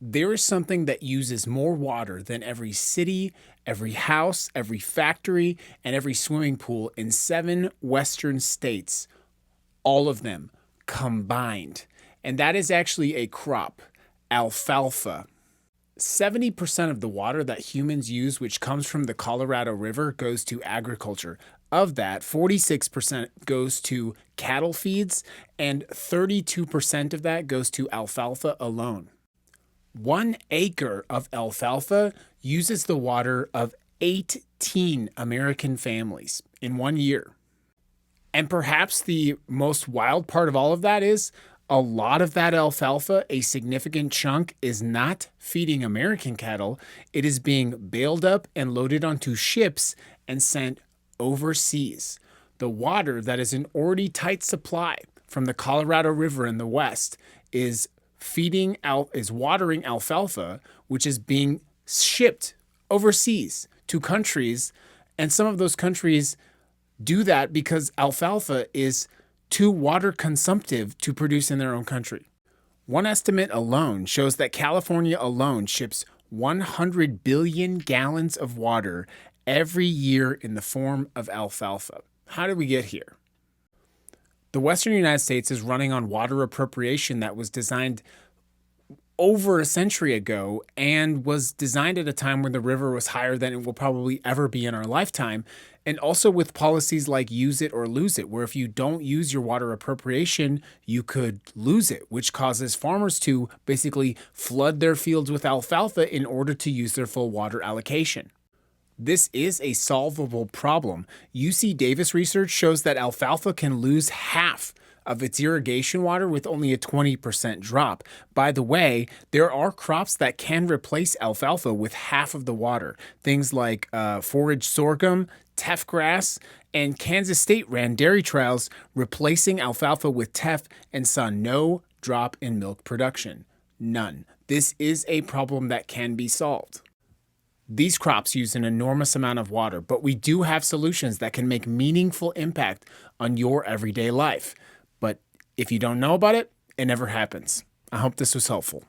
There is something that uses more water than every city, every house, every factory, and every swimming pool in 7 Western states, all of them combined. And that is actually a crop, alfalfa. 70% of the water that humans use, which comes from the Colorado River, goes to agriculture. Of that, 46% goes to cattle feeds, and 32% of that goes to alfalfa alone. 1 acre of alfalfa uses the water of 18 American families in 1 year. And perhaps the most wild part of all of that is a lot of that alfalfa, a significant chunk, is not feeding American cattle. It is being baled up and loaded onto ships and sent overseas. The water that is in already tight supply from the Colorado River in the west is watering alfalfa, which is being shipped overseas to countries. And some of those countries do that because alfalfa is too water consumptive to produce in their own country. One estimate alone shows that California alone ships 100 billion gallons of water every year in the form of alfalfa. How did we get here? The Western United States is running on water appropriation that was designed over a century ago and was designed at a time when the river was higher than it will probably ever be in our lifetime. And also with policies like use it or lose it, where if you don't use your water appropriation, you could lose it, which causes farmers to basically flood their fields with alfalfa in order to use their full water allocation. This is a solvable problem. UC Davis research shows that alfalfa can lose half of its irrigation water with only a 20% drop. By the way, there are crops that can replace alfalfa with half of the water. Things like forage sorghum, teff grass, and Kansas State ran dairy trials replacing alfalfa with teff and saw no drop in milk production. None. This is a problem that can be solved. These crops use an enormous amount of water, but we do have solutions that can make meaningful impact on your everyday life. But if you don't know about it, it never happens. I hope this was helpful.